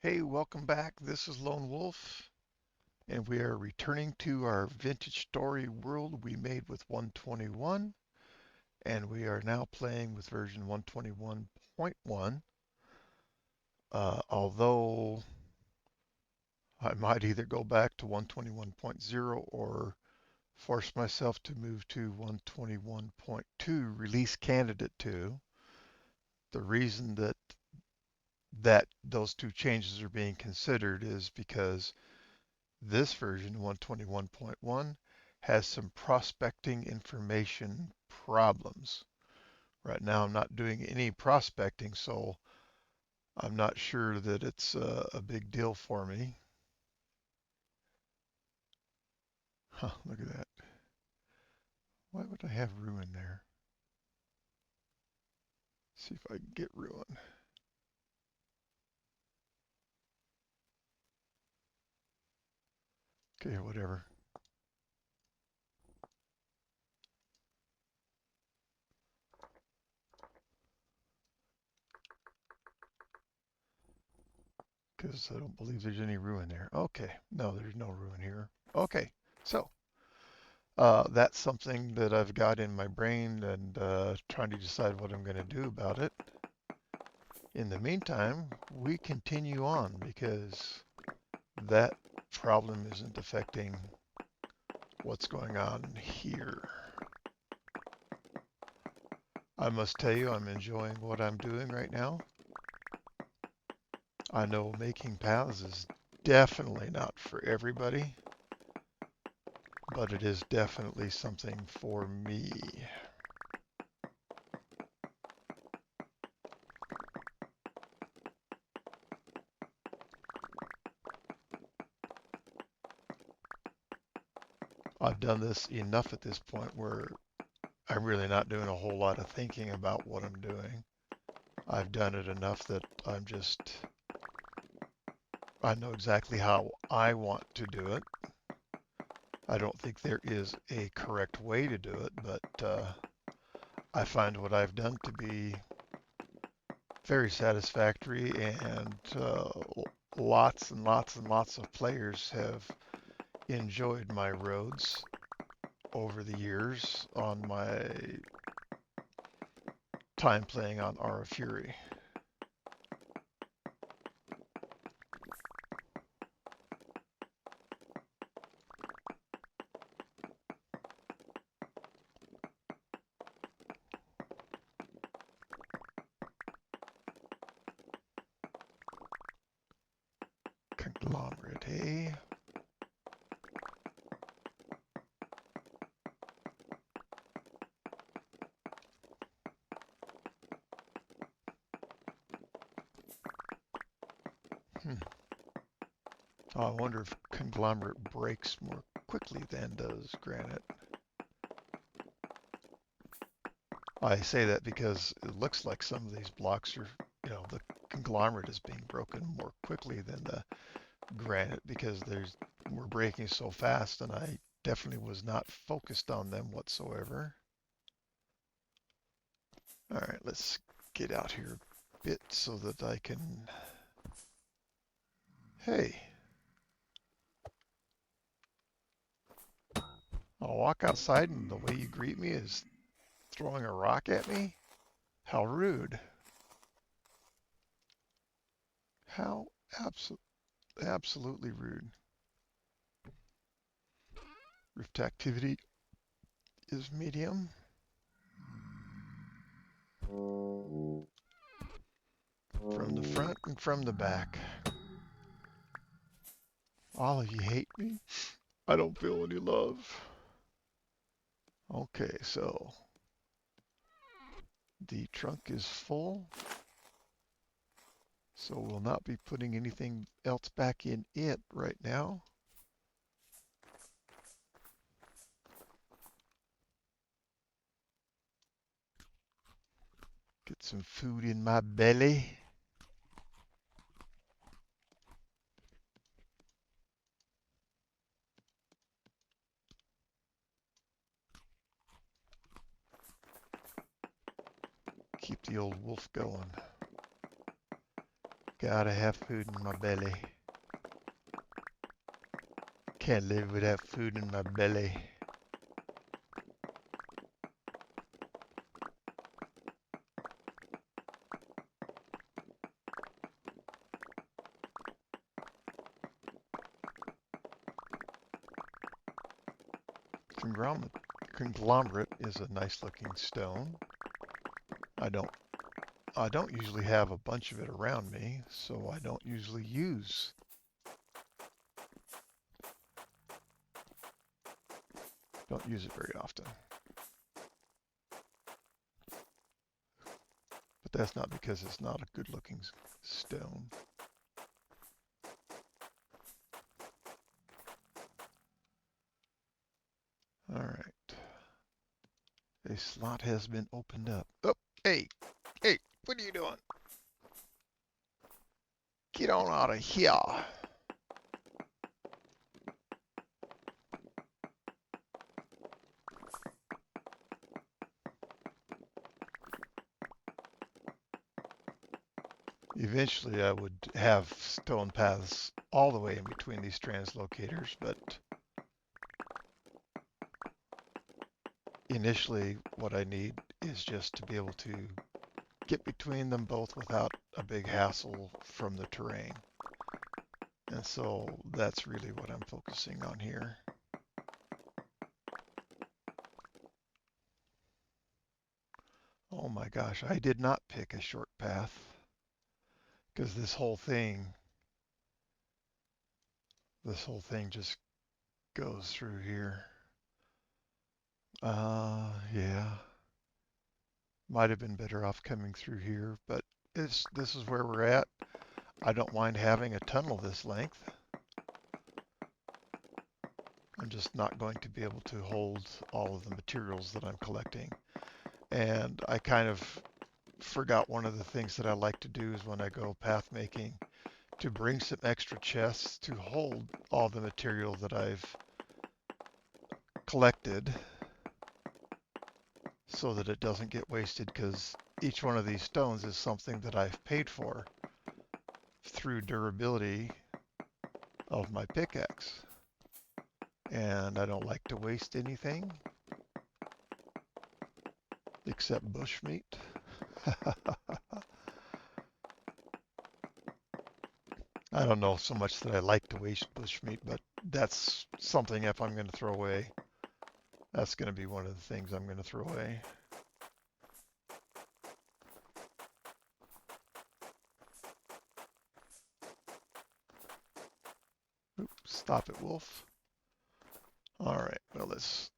Hey, welcome back. This is Lone Wolf, and we are returning to our vintage story world we made with 121, and we are now playing with version 121.1. Although I might either go back to 121.0 or force myself to move to 121.2 release candidate 2. The reason that those two changes are being considered is because this version, 121.1, has some prospecting information problems. Right now, I'm not doing any prospecting, so I'm not sure that it's a big deal for me. Huh, look at that. Why would I have ruin there? See if I can get ruin. Okay, whatever. Because I don't believe there's any ruin there. Okay, no, there's no ruin here. Okay, so that's something that I've got in my brain and trying to decide what I'm going to do about it. In the meantime, we continue on because that problem isn't affecting what's going on here. I must tell you, I'm enjoying what I'm doing right now. I know making paths is definitely not for everybody, but it is definitely something for me. I've done this enough at this point where I'm really not doing a whole lot of thinking about what I'm doing. I've done it enough that I know exactly how I want to do it. I don't think there is a correct way to do it, but I find what I've done to be very satisfactory, and lots and lots and lots of players have enjoyed my roads over the years on my time playing on Aura Fury. Conglomerate, hey? Hmm. I wonder if conglomerate breaks more quickly than does granite. I say that because it looks like some of these blocks are, the conglomerate is being broken more quickly than the granite because we're breaking so fast, and I definitely was not focused on them whatsoever. All right, let's get out here a bit so that I can. Hey, I'll walk outside and the way you greet me is throwing a rock at me? How rude. How absolutely rude. Rift activity is medium. From the front and from the back. All of you hate me. I don't feel any love. Okay, so the trunk is full. So we'll not be putting anything else back in it right now. Get some food in my belly. Keep the old wolf going. Gotta have food in my belly. Can't live without food in my belly. Conglomerate is a nice looking stone. I don't usually have a bunch of it around me, so I don't usually use it very often. But that's not because it's not a good looking stone. All right. A slot has been opened up. Oh, hey, what are you doing? Get on out of here. Eventually, I would have stone paths all the way in between these translocators, but initially what I need is just to be able to get between them both without a big hassle from the terrain. And so that's really what I'm focusing on here. Oh my gosh, I did not pick a short path because this whole thing just goes through here. Yeah. Might have been better off coming through here, but this is where we're at. I don't mind having a tunnel this length. I'm just not going to be able to hold all of the materials that I'm collecting. And I kind of forgot one of the things that I like to do is when I go path making, to bring some extra chests to hold all the material that I've collected so that it doesn't get wasted, because each one of these stones is something that I've paid for through durability of my pickaxe. And I don't like to waste anything except bushmeat. I don't know so much that I like to waste bushmeat, but that's something if I'm going to throw away, that's going to be one of the things I'm going to throw away. Oops, stop it, wolf. All right, well, let's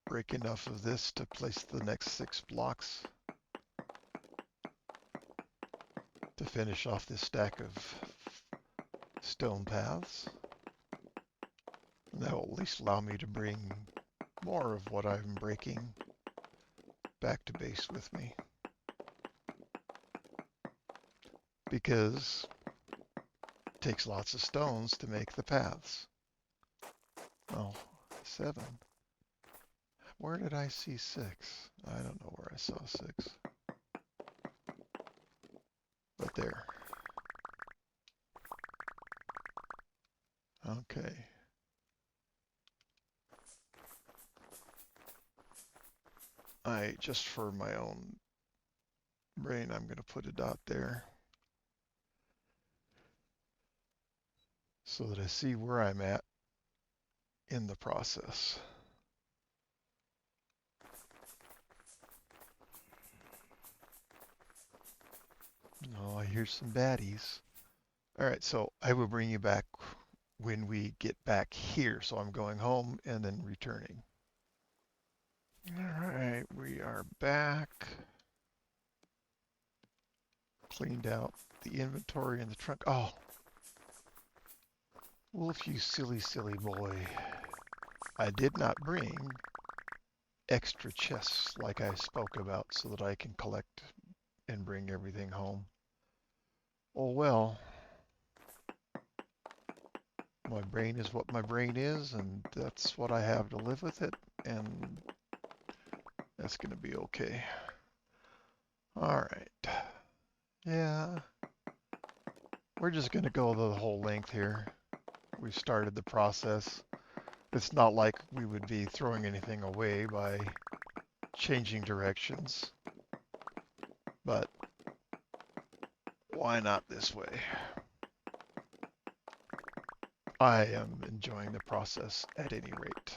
break enough of this to place the next 6 blocks to finish off this stack of stone paths. And that will at least allow me to bring more of what I'm breaking back to base with me. Because it takes lots of stones to make the paths. Oh, 7. Where did I see 6? I don't know where I saw 6. But there. Okay. Just for my own brain, I'm going to put a dot there so that I see where I'm at in the process. Oh, I hear some baddies. All right, so I will bring you back when we get back here. So I'm going home and then returning. All right, we are back. Cleaned out the inventory in the trunk. Oh, Wolf, you silly, silly boy. I did not bring extra chests like I spoke about so that I can collect and bring everything home. Oh well. My brain is what my brain is, and that's what I have to live with it, and that's going to be okay. All right. Yeah. We're just going to go the whole length here. We started the process. It's not like we would be throwing anything away by changing directions, but why not this way? I am enjoying the process at any rate.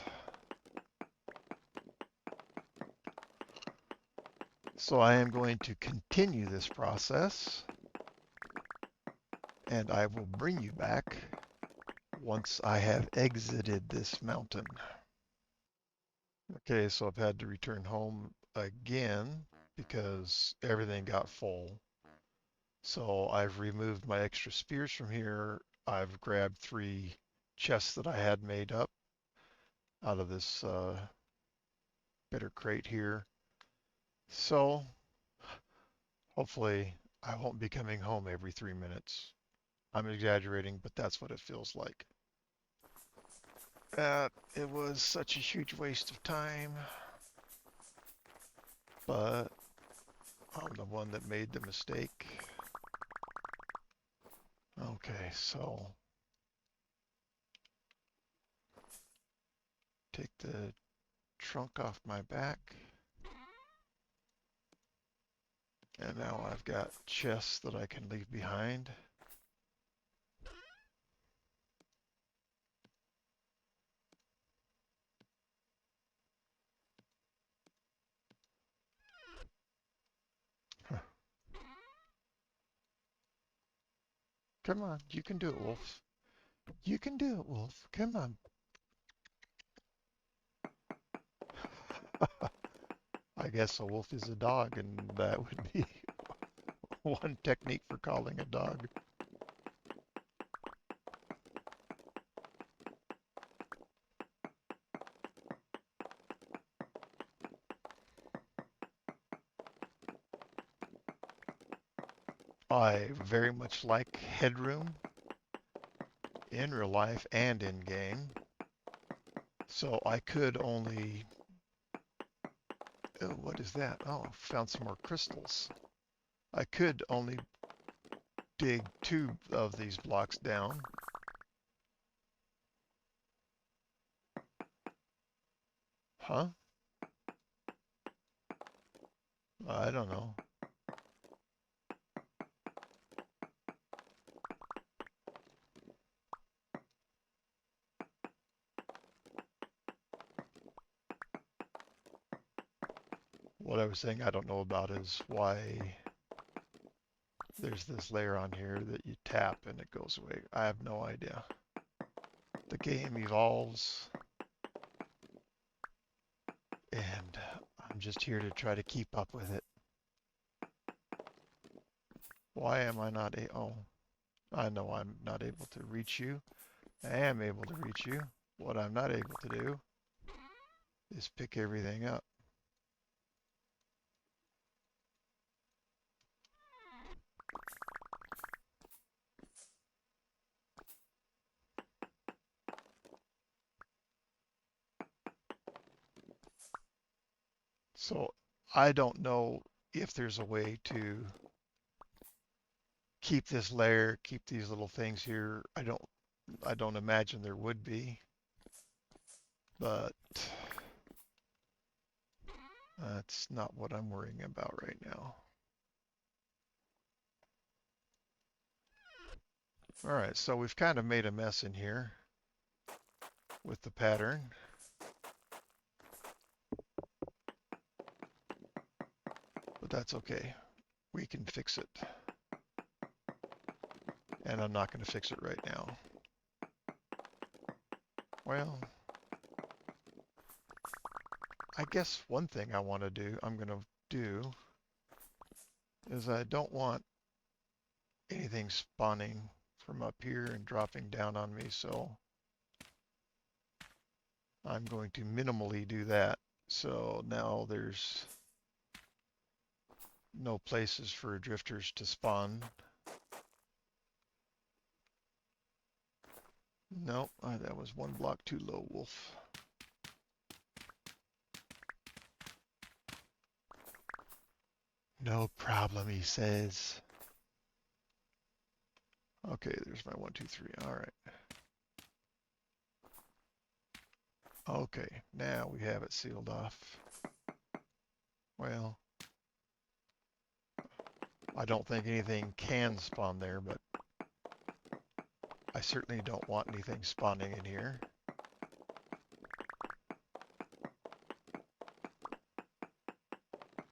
So I am going to continue this process, and I will bring you back once I have exited this mountain. Okay, so I've had to return home again because everything got full. So I've removed my extra spears from here. I've grabbed 3 chests that I had made up out of this bitter crate here. So hopefully I won't be coming home every 3 minutes. I'm exaggerating, but that's what it feels like. It was such a huge waste of time, but I'm the one that made the mistake. Okay, so take the trunk off my back. And now I've got chests that I can leave behind. Huh. Come on, you can do it, Wolf. You can do it, Wolf. Come on. I guess a wolf is a dog, and that would be one technique for calling a dog. I very much like headroom in real life and in game. So I could only, oh, what is that? Oh, found some more crystals. I could only dig 2 of these blocks down. Huh? I don't know. What I was saying I don't know about is why there's this layer on here that you tap and it goes away. I have no idea. The game evolves, and I'm just here to try to keep up with it. Why am I not oh, I know I'm not able to reach you. I am able to reach you. What I'm not able to do is pick everything up. So I don't know if there's a way to keep this layer, keep these little things here. I don't imagine there would be, but that's not what I'm worrying about right now. All right, so we've kind of made a mess in here with the pattern. But that's okay. We can fix it. And I'm not going to fix it right now. Well, I guess one thing I'm going to do is I don't want anything spawning from up here and dropping down on me, so I'm going to minimally do that. So now there's no places for drifters to spawn. Nope, that was 1 block too low, Wolf. No problem, he says. Okay, there's my 1, 2, 3. All right. Okay, now we have it sealed off. Well, I don't think anything can spawn there, but I certainly don't want anything spawning in here.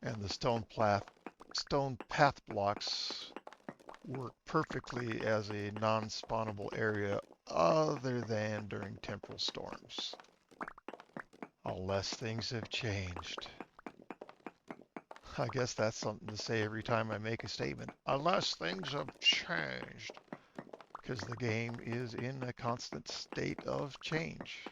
And the stone path blocks work perfectly as a non-spawnable area other than during temporal storms. Unless things have changed. I guess that's something to say every time I make a statement. Unless things have changed. Because the game is in a constant state of change.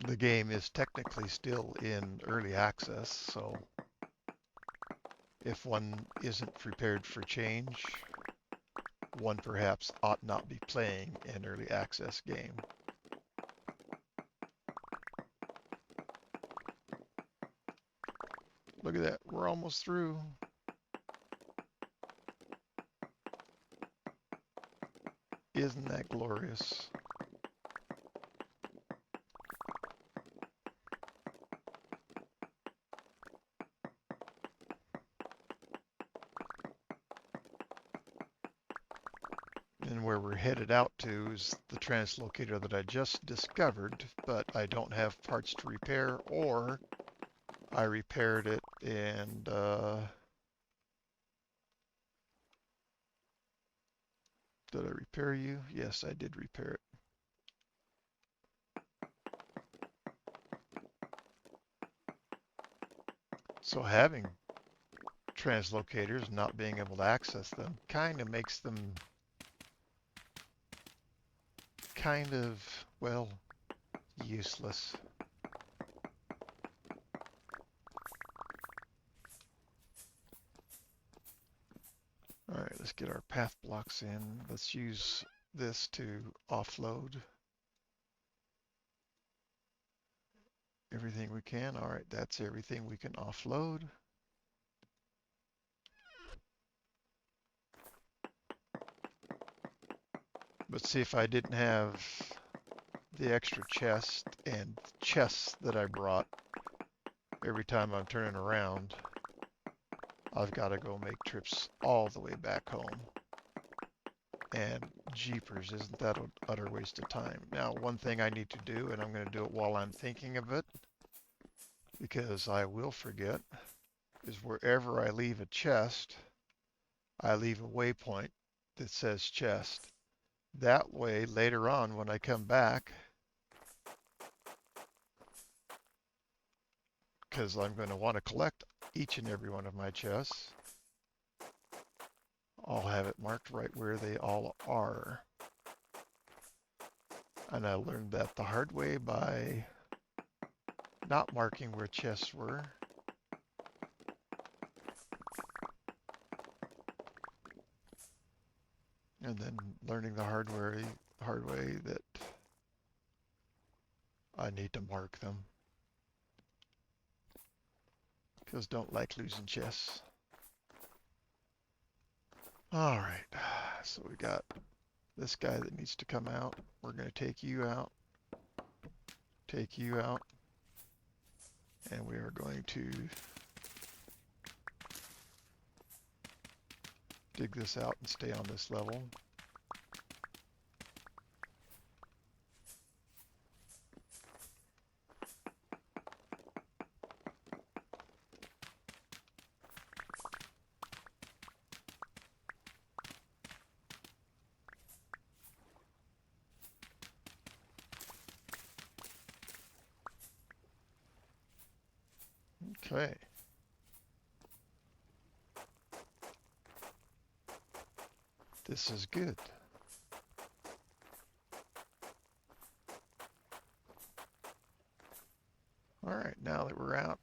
The game is technically still in early access, so if one isn't prepared for change, one perhaps ought not be playing an early access game. Look at that, we're almost through. Isn't that glorious? And where we're headed out to is the translocator that I just discovered, but I don't have parts to repair, or I repaired it and did I repair you? Yes, I did repair it. So having translocators, not being able to access them, kind of makes them well, useless. All right, let's get our path blocks in. Let's use this to offload everything we can. All right, that's everything we can offload. But see, if I didn't have the extra chest and chests that I brought every time I'm turning around, I've got to go make trips all the way back home. And jeepers, isn't that an utter waste of time? Now, one thing I need to do, and I'm going to do it while I'm thinking of it, because I will forget, is wherever I leave a chest, I leave a waypoint that says chest. That way, later on, when I come back, because I'm going to want to collect each and every one of my chests, I'll have it marked right where they all are. And I learned that the hard way by not marking where chests were. And then learning the hard way that I need to mark them. Because don't like losing chests. All right, so we got this guy that needs to come out. We're going to take you out, and we are going to dig this out and stay on this level. Okay. This is good. All right, now that we're out,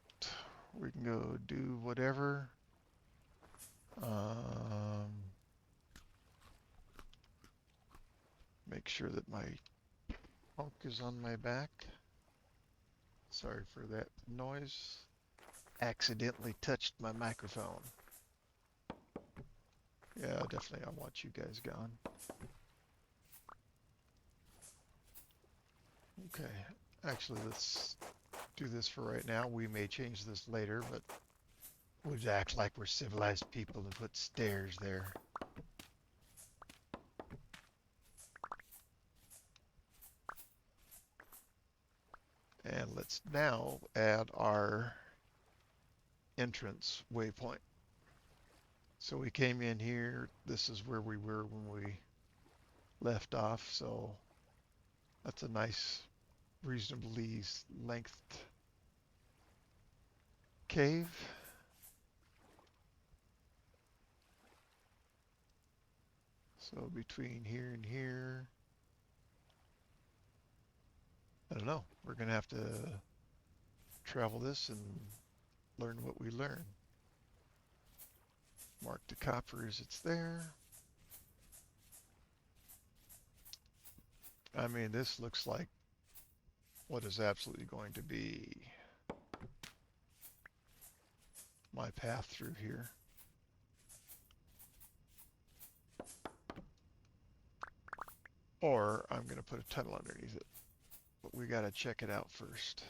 we can go do whatever. Make sure that my punk is on my back. Sorry for that noise. Accidentally touched my microphone. Yeah, definitely I want you guys gone. Okay, actually let's do this for right now. We may change this later, but we'd act like we're civilized people and put stairs there. And let's now add our entrance waypoint. So we came in here, this is where we were when we left off, so that's a nice, reasonably lengthed cave. So between here and here, I don't know, we're gonna have to travel this and learn what we learn. Mark the copper as it's there. I mean, this looks like what is absolutely going to be my path through here. Or I'm going to put a tunnel underneath it. But we got to check it out first.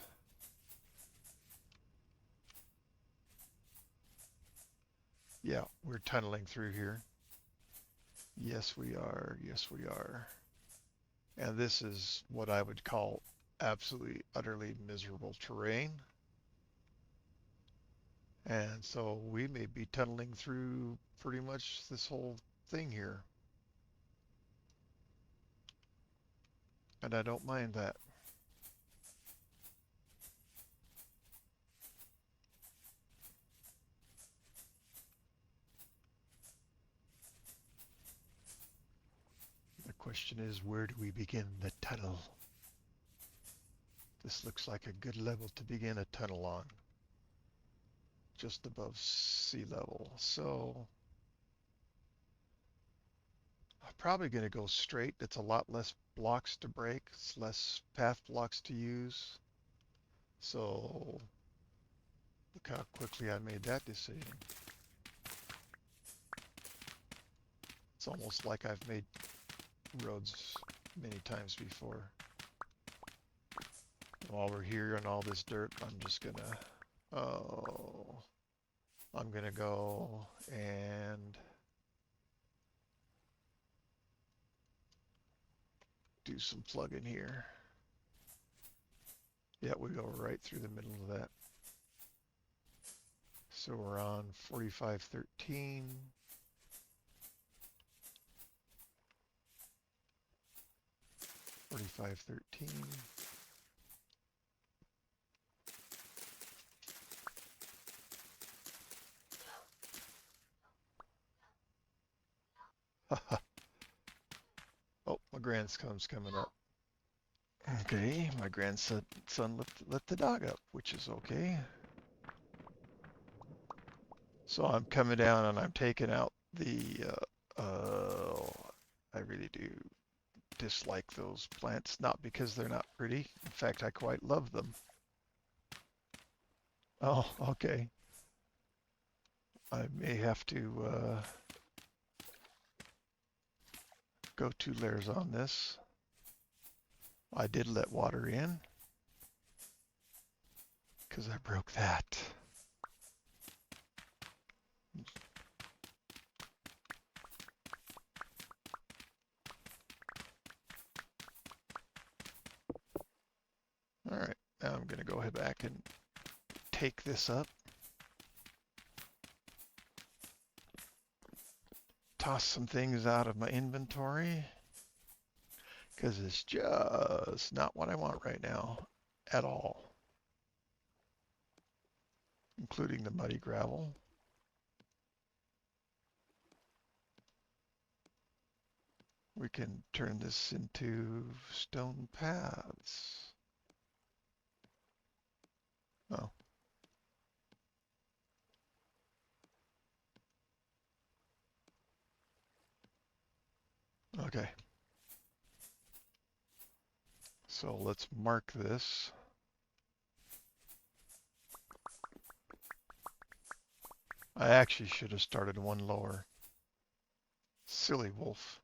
Yeah, we're tunneling through here. Yes, we are. Yes, we are. And this is what I would call absolutely, utterly miserable terrain. And so we may be tunneling through pretty much this whole thing here. And I don't mind that. The question is, where do we begin the tunnel? This looks like a good level to begin a tunnel on. Just above sea level. So I'm probably going to go straight. It's a lot less blocks to break. It's less path blocks to use. So look how quickly I made that decision. It's almost like I've made roads many times before. While we're here on all this dirt, I'm just gonna, I'm gonna go and do some plugging here. Yeah, we go right through the middle of that. So we're on 4513. 4513. Oh, my grandson's coming up. Okay, my grandson let the dog up, which is okay. So I'm coming down and I'm taking out the, I really do dislike those plants, not because they're not pretty. In fact, I quite love them. Oh, okay. I may have to go 2 layers on this. I did let water in because I broke that. All right, now I'm going to go ahead back and take this up. Toss some things out of my inventory because it's just not what I want right now at all, including the muddy gravel. We can turn this into stone paths. Oh. Okay. So let's mark this. I actually should have started one lower. Silly wolf.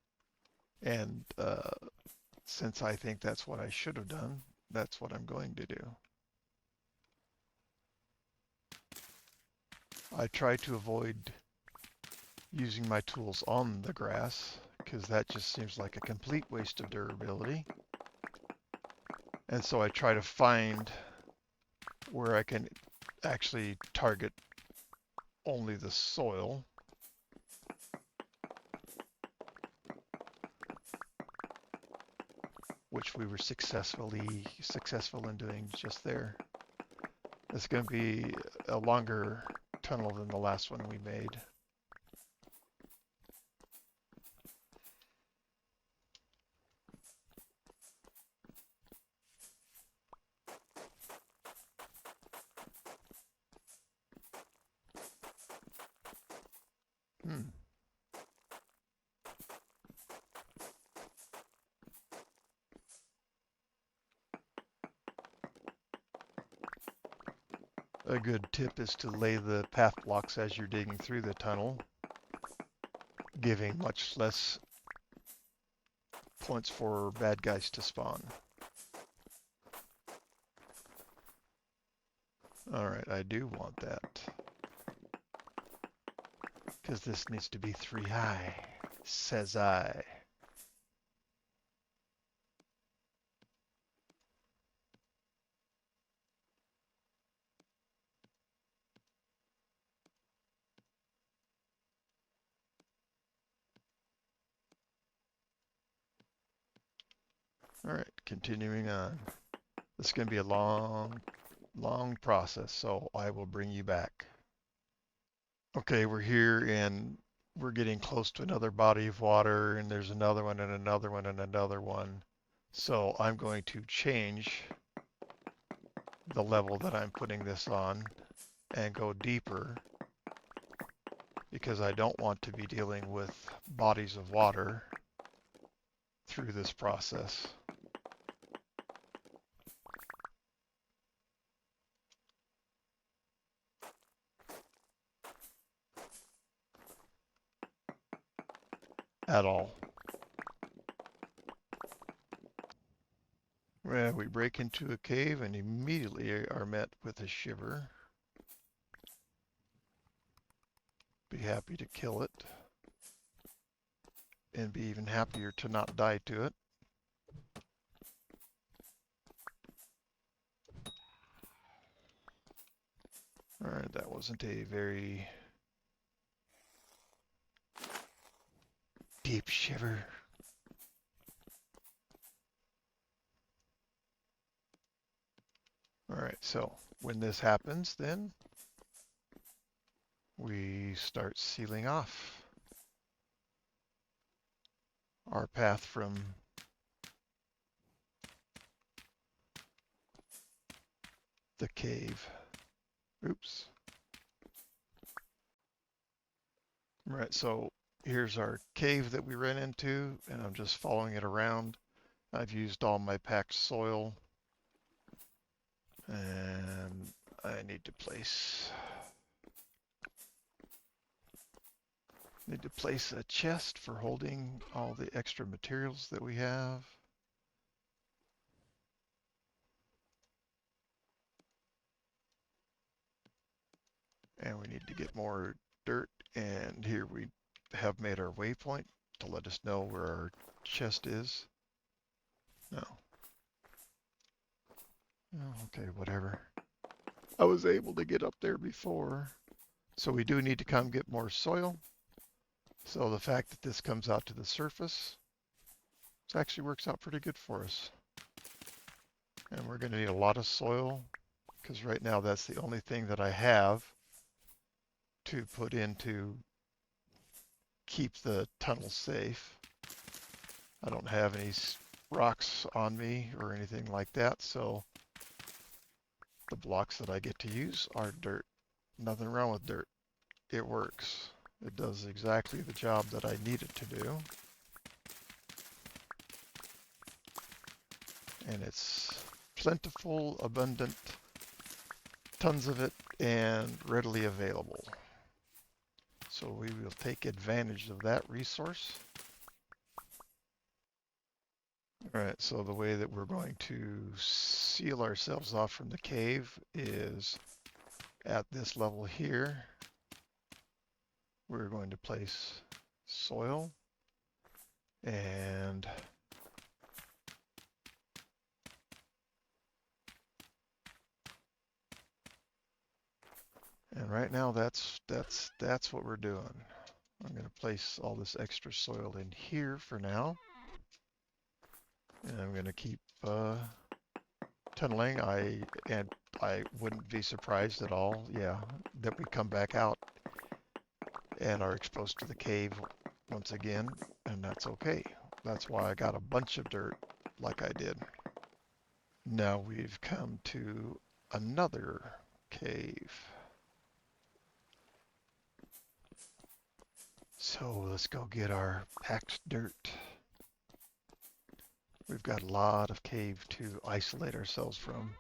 And since I think that's what I should have done, that's what I'm going to do. I try to avoid using my tools on the grass because that just seems like a complete waste of durability. And so I try to find where I can actually target only the soil. Which we were successful in doing just there. It's going to be a longer tunnel than the last one we made. A good tip is to lay the path blocks as you're digging through the tunnel, giving much less points for bad guys to spawn. Alright, I do want that. Because this needs to be 3 high, says I. Alright, continuing on. This is going to be a long process, so I will bring you back. Okay, we're here and we're getting close to another body of water, and there's another one and another one and another one. So I'm going to change the level that I'm putting this on and go deeper because I don't want to be dealing with bodies of water through this process. At all. Well, we break into a cave and immediately are met with a shiver. Be happy to kill it. And be even happier to not die to it. Alright, that wasn't a very deep shiver. Alright, so when this happens, then we start sealing off our path from the cave. Oops. Right, so here's our cave that we ran into, and I'm just following it around. I've used all my packed soil, and I need to place a chest for holding all the extra materials that we have. And we need to get more dirt, and here we have made our waypoint to let us know where our chest is. No. Oh, okay, whatever. I was able to get up there before. So we do need to come get more soil. So the fact that this comes out to the surface, this actually works out pretty good for us. And we're going to need a lot of soil because right now that's the only thing that I have to put in to keep the tunnel safe. I don't have any rocks on me or anything like that, so the blocks that I get to use are dirt. Nothing wrong with dirt. It works. It does exactly the job that I need it to do. and it's plentiful, abundant, tons of it, and readily available. So we will take advantage of that resource. All right, so the way that we're going to seal ourselves off from the cave is at this level here. We're going to place soil and right now that's what we're doing. I'm going to place all this extra soil in here for now, and I'm going to keep tunneling. I wouldn't be surprised at all, yeah, that we come back out and are exposed to the cave once again, and that's okay. That's why I got a bunch of dirt like I did. Now we've come to another cave. So let's go get our packed dirt. We've got a lot of cave to isolate ourselves from.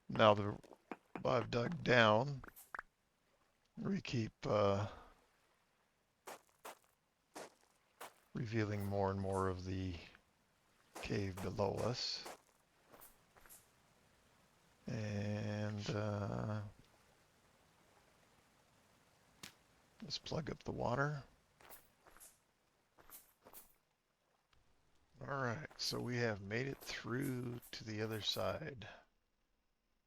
Now that I've dug down, we keep revealing more and more of the cave below us. And let's plug up the water. All right, so we have made it through to the other side.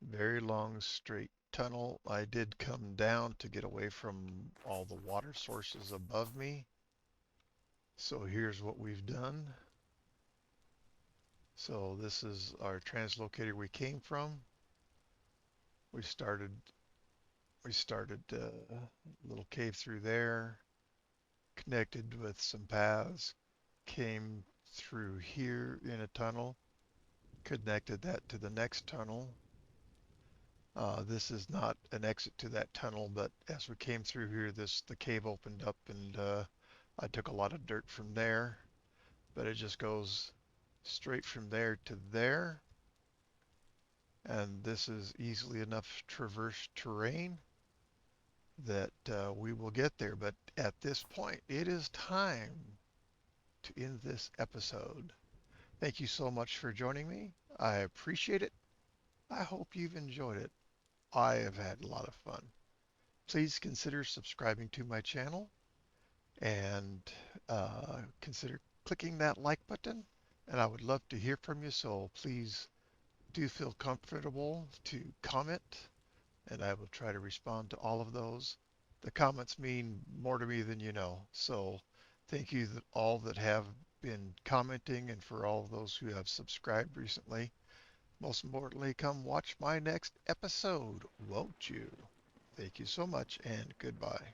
Very long straight tunnel. I did come down to get away from all the water sources above me. So here's what we've done. So this is our translocator we came from. We started a little cave through there, connected with some paths, came through here in a tunnel, connected that to the next tunnel. This is not an exit to that tunnel, but as we came through here, the cave opened up, and I took a lot of dirt from there, but it just goes straight from there to there. And this is easily enough traverse terrain that we will get there. But at this point, it is time to end this episode. Thank you so much for joining me. I appreciate it. I hope you've enjoyed it. I have had a lot of fun. Please consider subscribing to my channel and consider clicking that like button. And I would love to hear from you, so please do feel comfortable to comment, and I will try to respond to all of those. The comments mean more to me than you know. So thank you all that have been commenting, and for all of those who have subscribed recently. Most importantly, come watch my next episode, won't you? Thank you so much, and goodbye.